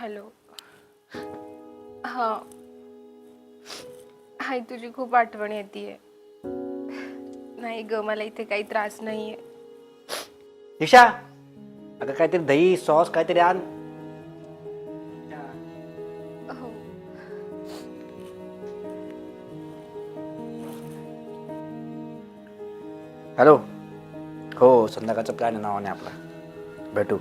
Hello. हां. हाय, तुझी खूप आठवण येतेय. नाही ग, मला इथे काही त्रास नाहीये. निशा, अगं काहीतरी दही सॉस काहीतरी आण. हो. हॅलो. हो, संध्याकाळचा प्लॅन आहे नावाने आपला. भेटू.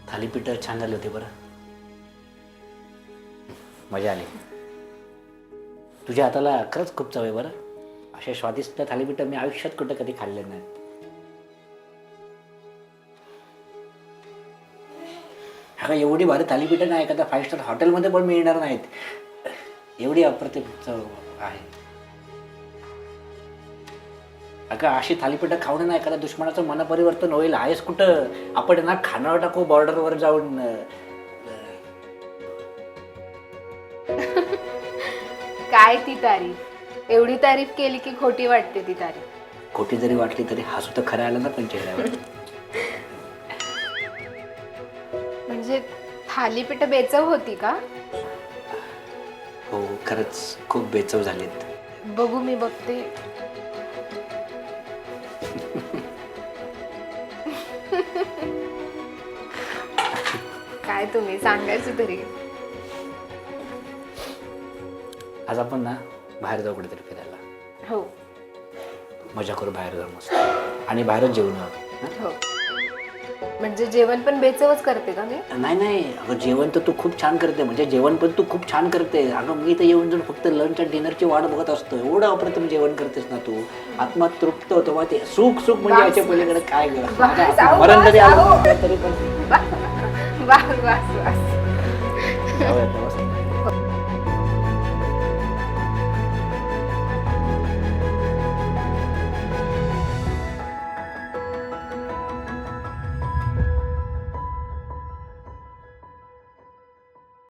थालीपीठ छान झाले होते बरं. मजा आली. तुझ्या हाताला खरंच खूप चव आहे बरं. असे स्वादिष्ट थालीपीठ मी आयुष्यात कुठं कधी खाल्ले नाही. अगं एवढी भारी थालीपीठ नाही एखाद्या 5 स्टार हॉटेलमध्ये पण मिळणार नाहीत. एवढी अप्रतिम चव आहे. अगं अशी थालीपीठ खाऊन ना एखाद्या दुश्मनाचं मन परिवर्तन होईल. आहेस कुठं? आपण ना खानावर टाकू बॉर्डरवर जाऊन. काय ती तारीफ? एवढी तारीफ केली की खोटी वाटते ती तारीफ. खोटी जरी वाटली तरी हसू तर खरं आलं ना पण चेहऱ्यावर. म्हणजे थालीपीठ बेचव होती का? हो, खरंच खूप बेचव झालीत. बघू, मी बघते. काय तुम्ही सांगायचं तरी. आज आपण ना बाहेर जाऊ कुठेतरी फिरायला. हो. मजा करू बाहेर जाऊन मस्त. आणि बाहेरच जेवण. हो. म्हणजे जेवण पण बेचवच करते का मी? नाही नाही, अगं जेवण तर तू खूप छान करते. म्हणजे जेवण पण तू खूप छान करते. अगं मी तर येऊन जाऊन फक्त लंच आणि डिनरची वाट बघत असतो. एवढं अप्रतिम जेवण करतेस ना तू. आत्मा तृप्त होतो. मग ते सुख सुख म्हणजे याच्या पलीकडे काय ग. मरण जरी आलं तरी पण वास वास वास. जाऊया.